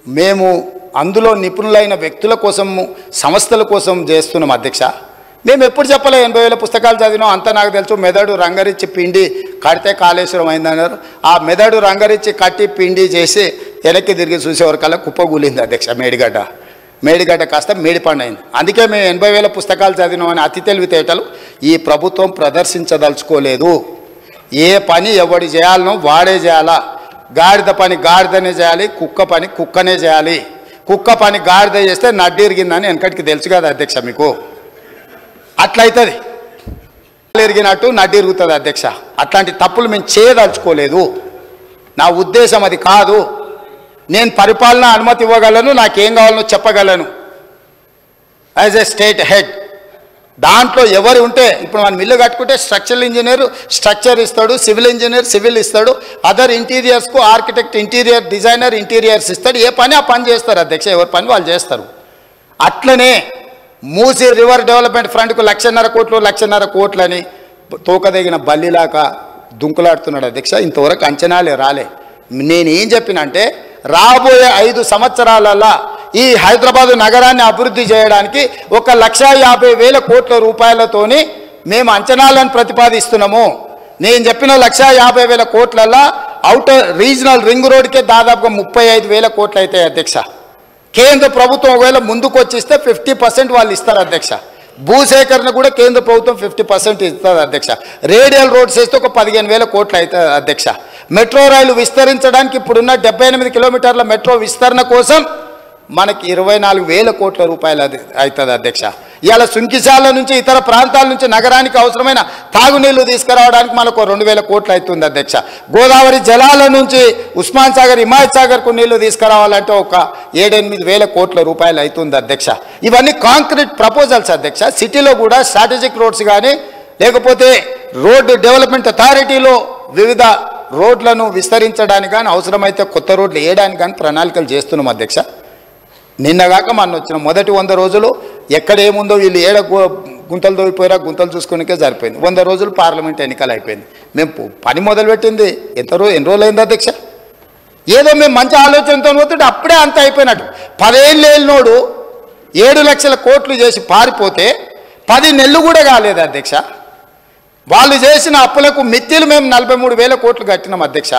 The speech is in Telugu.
మేము అందులో నిపుణులైన వ్యక్తుల కోసం సంస్థల కోసం చేస్తున్నాం అధ్యక్ష. మేము ఎప్పుడు చెప్పలే 80,000 పుస్తకాలు చదివినాం అంతా నాకు తెలుసు. మెదడు రంగరిచ్చి పిండి కడితే కాళేశ్వరం అయిందన్నారు. ఆ మెదడు రంగరిచ్చి కట్టి పిండి చేసి వెనక్కి తిరిగి చూసేవరకల్లా కుప్పగూలింది అధ్యక్ష. మేడిగడ్డ కాస్త మేడిపండు అయింది. అందుకే మేము 80,000 పుస్తకాలు చదివినామని అతి తెలివితేటలు ఈ ప్రభుత్వం ప్రదర్శించదలుచుకోలేదు. ఏ పని ఎవడి చేయాలనో వాడే చేయాలా. గాడిద పని గాడిదనే చేయాలి, కుక్క పని కుక్కనే చేయాలి. కుక్క పని గాడిద చేస్తే నడ్డి ఇరిగిందని వెనకటికి తెలుసు కదా అధ్యక్ష మీకు. అట్లయితుంది, ఇరిగినట్టు నడ్డి ఇరుగుతుంది అధ్యక్ష. అట్లాంటి తప్పులు మేము చేయదలుచుకోలేదు. నా ఉద్దేశం అది కాదు. నేను పరిపాలన అనుమతి ఇవ్వగలను, నాకేం కావాలనో చెప్పగలను యాజ్ ఏ స్టేట్ హెడ్. దాంట్లో ఎవరు ఉంటే ఇప్పుడు మనం ఇల్లు కట్టుకుంటే స్ట్రక్చరల్ ఇంజనీర్ స్ట్రక్చర్ ఇస్తాడు, సివిల్ ఇంజనీర్ సివిల్ ఇస్తాడు, అదర్ ఇంటీరియర్స్కు ఆర్కిటెక్ట్ ఇంటీరియర్ డిజైనర్ ఇంటీరియర్స్ ఇస్తాడు. ఏ పని ఆ పని చేస్తారు అధ్యక్ష, ఎవరి పని వాళ్ళు చేస్తారు. అట్లనే మూసీ రివర్ డెవలప్మెంట్ ఫ్రంట్కు 1,50,000 కోట్లు 1,50,000 కోట్లని తోకదగిన బల్లిలాగా దుంకులాడుతున్నాడు అధ్యక్ష. ఇంతవరకు అంచనాలే రాలే. నేనేం చెప్పినంటే రాబోయే 5 సంవత్సరాలలో ఈ హైదరాబాదు నగరాన్ని అభివృద్ధి చేయడానికి 1,50,000 కోట్ల రూపాయలతోని మేము అంచనాలను ప్రతిపాదిస్తున్నాము. నేను చెప్పిన 1,50,000 కోట్లలో అవుటర్ రీజనల్ రింగ్ రోడ్కే దాదాపుగా 35,000 కోట్లు అవుతాయి అధ్యక్ష. కేంద్ర ప్రభుత్వం ఒకవేళ ముందుకు వచ్చిస్తే 50% వాళ్ళు ఇస్తారు అధ్యక్ష. భూసేకరణ కూడా కేంద్ర ప్రభుత్వం 50% ఇస్తుంది అధ్యక్ష. రేడియల్ రోడ్స్ వేస్తే ఒక 15,000 కోట్లు అవుతుంది అధ్యక్ష. మెట్రో రైలు విస్తరించడానికి ఇప్పుడున్న 78 కిలోమీటర్ల మెట్రో విస్తరణ కోసం మనకి 24,000 కోట్ల రూపాయలు అవుతుంది అధ్యక్ష. ఇవాళ సుంకిశాల నుంచి ఇతర ప్రాంతాల నుంచి నగరానికి అవసరమైన తాగునీళ్లు తీసుకురావడానికి మనకు 2,000 కోట్లు అవుతుంది అధ్యక్ష. గోదావరి జలాల నుంచి ఉస్మాన్ సాగర్ హిమాయత్ సాగర్కు నీళ్లు తీసుకురావాలంటే ఒక 7-8,000 కోట్ల రూపాయలు అవుతుంది అధ్యక్ష. ఇవన్నీ కాంక్రీట్ ప్రపోజల్స్ అధ్యక్ష. సిటీలో కూడా స్ట్రాటజిక్ రోడ్స్ కానీ లేకపోతే రోడ్డు డెవలప్మెంట్ అథారిటీలో వివిధ రోడ్లను విస్తరించడానికి కానీ అవసరమైతే కొత్త రోడ్లు వేయడానికి కానీ ప్రణాళికలు చేస్తున్నాం అధ్యక్ష. నిన్నగాక మన వచ్చిన మొదటి 100 రోజులు ఎక్కడ ఏముందో వీళ్ళు ఏడ గుంతలు తోగిపోయారా గుంతలు చూసుకునికే సరిపోయింది. 100 రోజులు పార్లమెంట్ ఎన్నికలు అయిపోయింది. మేము పని మొదలుపెట్టింది ఎన్ని రోజులు అయింది అధ్యక్ష. ఏదో మేము మంచి ఆలోచనతో పోతుంటే అప్పుడే అంత అయిపోయినట్టు. 10 ఏళ్ళు ఏళ్ళనోడు 7 లక్షల కోట్లు చేసి పారిపోతే 10 నెలలు కూడా కాలేదు అధ్యక్ష. వాళ్ళు చేసిన అప్పులకు మిత్తిలు మేము 43,000 కోట్లు కట్టినాం అధ్యక్ష.